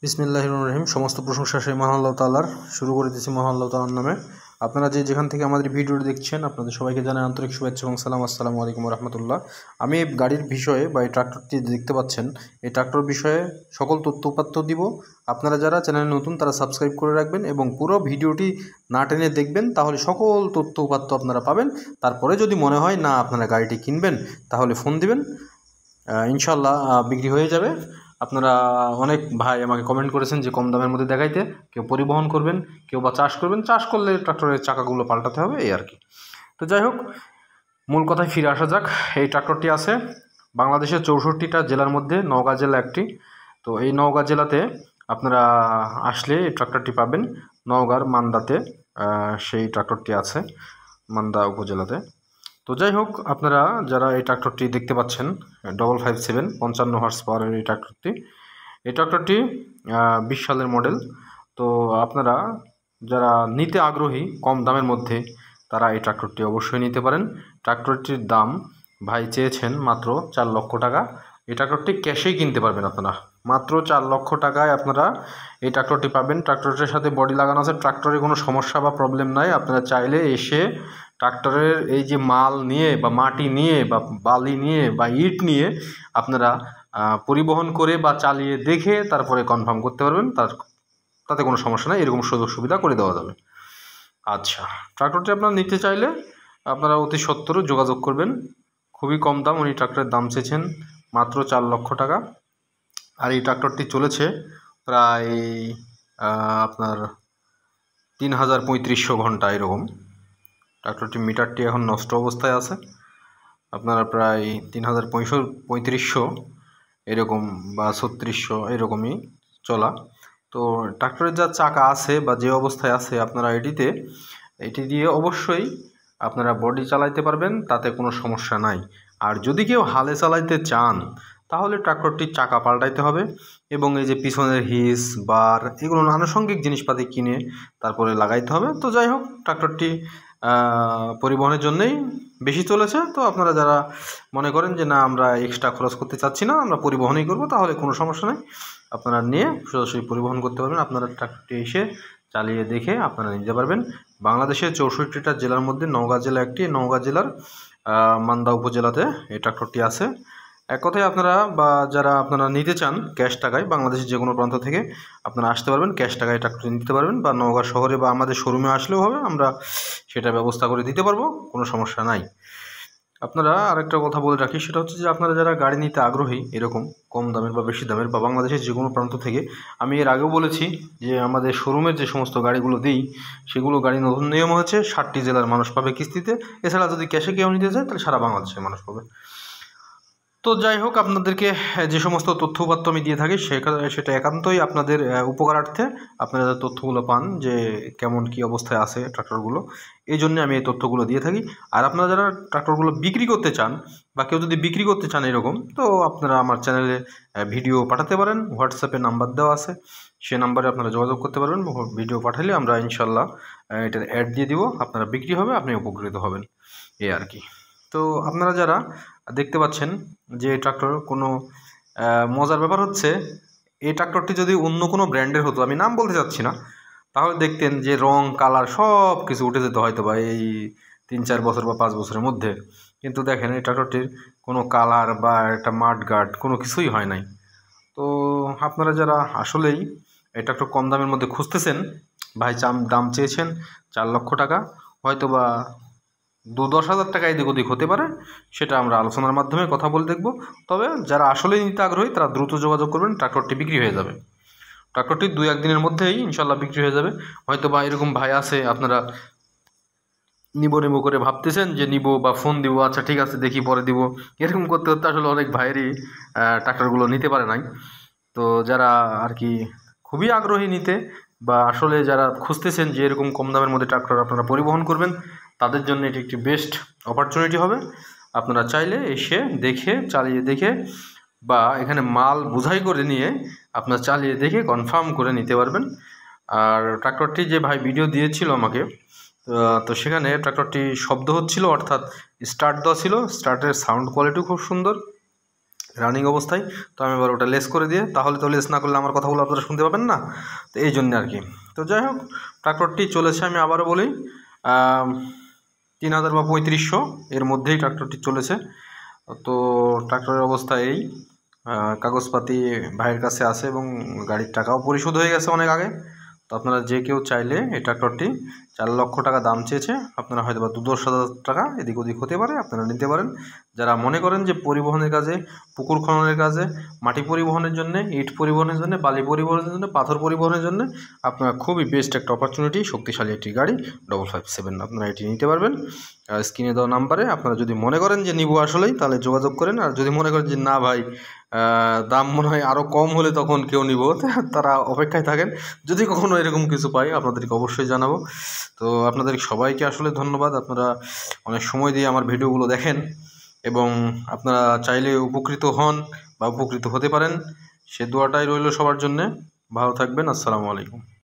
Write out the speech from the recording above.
বিসমিল্লাহির রহমানির রহিম। সমস্ত প্রশংসা সেই মহান আল্লাহ তাআলার। শুরু করে দিয়েছি মহান আল্লাহ তাআলার নামে। আপনারা যেখান থেকে আমাদের ভিডিওটি দেখছেন, আপনাদের সবাইকে জানাই আন্তরিক শুভেচ্ছা এবং সালাম। আসসালামু আলাইকুম রহমতুল্লাহ। আমি এই গাড়ির বিষয়ে বা এই ট্রাক্টরটি দেখতে পাচ্ছেন, এই ট্রাক্টর বিষয়ে সকল তথ্য উপাত্ত দিব। আপনারা যারা চ্যানেলে নতুন তারা সাবস্ক্রাইব করে রাখবেন এবং পুরো ভিডিওটি না টেনে দেখবেন, তাহলে সকল তথ্য উপাত্ত আপনারা পাবেন। তারপরে যদি মনে হয় না আপনারা গাড়িটি কিনবেন, তাহলে ফোন দিবেন, ইনশাল্লাহ বিক্রি হয়ে যাবে। আপনারা অনেক ভাই আমাকে কমেন্ট করেছেন যে কম দামের মধ্যে দেখাইতে, কেউ পরিবহন করবেন, কেউ বা চাষ করবেন, চাষ করলে ট্রাক্টরের চাকাগুলো পাল্টাতে হবে, এই আর কি। তো যাই হোক, মূল কথায় ফিরে আসা যাক। এই ট্রাক্টরটি আছে বাংলাদেশের 64টা জেলার মধ্যে নওগাঁ জেলা একটি। তো এই নওগাঁ জেলাতে আপনারা আসলে এই ট্রাক্টরটি পাবেন। নওগাঁর মান্দাতে সেই ট্রাক্টরটি আছে, মান্দা উপজেলাতে। তো যাই হোক, আপনারা যারা এই ট্রাক্টরটি দেখতে পাচ্ছেন 557 55 হর্স পাওয়ারের এই ট্রাক্টরটি 20 সালের মডেল। তো আপনারা যারা নিতে আগ্রহী কম দামের মধ্যে, তারা এই ট্রাক্টরটি অবশ্যই নিতে পারেন। ট্রাক্টরটির দাম ভাই চেয়েছেন মাত্র 4 লক্ষ টাকা। এই ট্রাক্টরটি ক্যাশেই কিনতে পারবেন আপনারা, মাত্র 4 লক্ষ টাকায় আপনারা এই ট্রাক্টরটি পাবেন। ট্রাক্টরের সাথে বডি লাগানো আছে, ট্রাক্টরে কোনো সমস্যা বা প্রবলেম নাই। আপনারা চাইলে এসে ট্রাক্টরের এই যে মাল নিয়ে বা মাটি নিয়ে বা বালি নিয়ে বা ইট নিয়ে আপনারা পরিবহন করে বা চালিয়ে দেখে তারপরে কনফার্ম করতে পারবেন। তাতে কোনো সমস্যা নেই, এরকম সুযোগ সুবিধা করে দেওয়া যাবে। আচ্ছা, ট্রাক্টরটি আপনারা নিতে চাইলে আপনারা অতি সত্বর যোগাযোগ করবেন। খুবই কম দাম, উনি ট্রাক্টরের দাম চেয়েছেন মাত্র 4 লক্ষ টাকা। আর এই ট্রাক্টরটি চলেছে প্রায় আপনার 3500 ঘন্টা এরকম। ট্রাক্টরটির মিটারটি এখন নষ্ট অবস্থায় আছে, আপনারা প্রায় 3500 এরকম বা 3600 এরকমই চলা। তো ট্রাক্টরের যা চাকা আছে বা যে অবস্থায় আছে, আপনারা এটি দিয়ে অবশ্যই আপনারা বডি চালাইতে পারবেন, তাতে কোনো সমস্যা নাই। আর যদি কেউ হালে চালাইতে চান, তাহলে ট্রাক্টরটির চাকা পাল্টাইতে হবে এবং এই যে পিছনের হিস বার এগুলো আনুষঙ্গিক জিনিসপাতি কিনে তারপরে লাগাইতে হবে। তো যাই হোক, ট্রাক্টরটি পরিবহনের জন্যই বেশি চলেছে। তো আপনারা যারা মনে করেন যে না, আমরা এক্সট্রা খরচ করতে চাচ্ছি না, আমরা পরিবহনই করব, তাহলে কোনো সমস্যা নেই, আপনারা নিয়ে সরাসরি পরিবহন করতে পারবেন। আপনারা ট্রাক্টরটি এসে চালিয়ে দেখে আপনারা নিতে পারবেন। বাংলাদেশের 64টা জেলার মধ্যে নওগাঁ জেলা একটি। নওগাঁ জেলার মান্দা উপজেলাতে এই ট্রাক্টরটি আছে। এক কথায় আপনারা বা যারা আপনারা নিতে চান ক্যাশ টাকায়, বাংলাদেশের যে কোনো প্রান্ত থেকে আপনারা আসতে পারবেন, ক্যাশ টাকায় ট্রাক্টর নিতে পারবেন, বা নওগাঁ শহরে বা আমাদের শোরুমে আসলেও হবে, আমরা সেটা ব্যবস্থা করে দিতে পারবো, কোনো সমস্যা নাই। আপনারা আরেকটা কথা বলে রাখি, সেটা হচ্ছে যে আপনারা যারা গাড়ি নিতে আগ্রহী এরকম কম দামের বা বেশি দামের বা বাংলাদেশের যে কোনো প্রান্ত থেকে, আমি এর আগেও বলেছি যে আমাদের শোরুমের যে সমস্ত গাড়িগুলো দিই, সেগুলো গাড়ি নতুন নিয়ম হচ্ছে 60টি জেলার মানুষ পাবে কিস্তিতে। এছাড়া যদি ক্যাশে কেউ নিতে চায়, তাহলে সারা বাংলাদেশের মানুষ পাবে। তো যাই হোক, আপনাদেরকে যে সমস্ত তথ্য উপাত্ত আমি দিয়ে থাকি সেটা একান্তই আপনাদের উপকারার্থে। আপনারা যে তথ্যগুলো পান যে কেমন কি অবস্থায় আছে ট্রাক্টরগুলো, এই জন্য আমি এই তথ্যগুলো দিয়ে থাকি। আর আপনারা যারা ট্রাক্টরগুলো বিক্রি করতে চান বা কেউ যদি বিক্রি করতে চান এরকম, তো আপনারা আমার চ্যানেলে ভিডিও পাঠাতে পারেন। হোয়াটসঅ্যাপে নাম্বার দেওয়া আছে, সে নাম্বারে আপনারা যোগাযোগ করতে পারবেন। ভিডিও পাঠালে আমরা ইনশাল্লাহ এটার অ্যাড দিয়ে দিব, আপনারা বিক্রি হবে, আপনি উপকৃত হবেন, এই আর কি। তো আপনারা যারা দেখতে পাচ্ছেন যে ট্রাক্টর, কোনো মজার ব্যাপার হচ্ছে, এই ট্রাক্টরটি যদি অন্য কোনো ব্র্যান্ডের হতো, আমি নাম বলতে চাচ্ছি না, তাহলে দেখতেন যে রং কালার সব কিছু উঠে যেত হয়তো বা এই 3-4 বছর বা 5 বছরের মধ্যে। কিন্তু দেখেন এই ট্রাক্টরটির কোনো কালার বা একটা মাড গার্ড কোনো কিছুই হয় নাই। তো আপনারা যারা আসলেই এই ট্রাক্টর কম দামের মধ্যে খুঁজতেছেন, ভাই দাম চেয়েছেন 4 লক্ষ টাকা, হয়তো বা 10 হাজার টাকা এদিক ওদিক হতে পারে, সেটা আমরা আলোচনার মাধ্যমে কথা বলে দেখব। তবে যারা আসলেই নিতে আগ্রহী তারা দ্রুত যোগাযোগ করবেন, ট্রাক্টরটি বিক্রি হয়ে যাবে। ট্রাক্টরটি 2-1 দিনের মধ্যেই ইনশাল্লাহ বিক্রি হয়ে যাবে। হয়তো বা এরকম ভাই আছে, আপনারা নিব করে ভাবতেছেন যে নিব বা ফোন দিব, আচ্ছা ঠিক আছে দেখি পরে দিব, এরকম করতে করতে আসলে অনেক ভাইয়েরই ট্রাক্টরগুলো নিতে পারে নাই। তো যারা আর কি খুবই আগ্রহী নিতে, বা আসলে যারা খুঁজতেছেন যে এরকম কম দামের মধ্যে ট্রাক্টর আপনারা পরিবহন করবেন, তাদের জন্য এটি একটি বেস্ট অপরচুনিটি হবে। আপনারা চাইলে এসে দেখে চালিয়ে দেখে বা এখানে মাল বোঝাই করে নিয়ে আপনারা চালিয়ে দেখে কনফার্ম করে নিতে পারবেন। আর ট্রাক্টরটি যে ভাই ভিডিও দিয়েছিল আমাকে, তো সেখানে ট্রাক্টরটি শব্দ হচ্ছিল, অর্থাৎ স্টার্ট দেওয়া ছিল, স্টার্টের সাউন্ড কোয়ালিটিও খুব সুন্দর রানিং অবস্থায়। তো আমি এবার ওটা লেস করে দিয়ে, তাহলে তো লেস না করলে আমার কথাগুলো আপনারা শুনতে পাবেন না, তো এই জন্যে আর কি। তো যাই হোক, ট্রাক্টরটি চলেছে, আমি আবারও বলি 3000 বা 3500 এর মধ্যেই ট্রাক্টরটি চলেছে। তো ট্রাক্টরের অবস্থা এই, কাগজপাতি ভাইয়ের কাছে আছে এবং গাড়ির টাকাও পরিশোধ হয়ে গেছে অনেক আগে। তো আপনারা যে কেউ চাইলে এই ট্রাক্টরটি 4 লক্ষ টাকা দাম চেয়েছে, আপনারা হয়তো বা 10,000 টাকা এদিক ওদিক হতে পারে, আপনারা নিতে পারেন। যারা মনে করেন যে পরিবহনের কাজে, পুকুর খননের কাজে, মাটি পরিবহনের জন্য, ইট পরিবহনের জন্য, বালি পরিবহনের জন্য, পাথর পরিবহনের জন্য আপনারা খুবই বেস্ট একটা অপরচুনিটি, শক্তিশালী একটি গাড়ি 557, আপনারা এটি নিতে পারবেন। স্ক্রিনে দেওয়া নাম্বারে আপনারা যদি মনে করেন যে নিব আসলেই, তাহলে যোগাযোগ করেন। আর যদি মনে করেন যে না ভাই, দাম মনে হয় আরও কম হলে তখন কেউ নিব, তারা অপেক্ষায় থাকেন। যদি কখনো এরকম কিছু পাই আপনাদেরকে অবশ্যই জানাবো। তো আপনাদের সবাইকে আসলে ধন্যবাদ, আপনারা অনেক সময় দিয়ে আমার ভিডিওগুলো দেখেন এবং আপনারা চাইলে উপকৃত হন বা উপকৃত হতে পারেন, সে দোয়াটাই রইল সবার জন্যে। ভালো থাকবেন, আসসালামু আলাইকুম।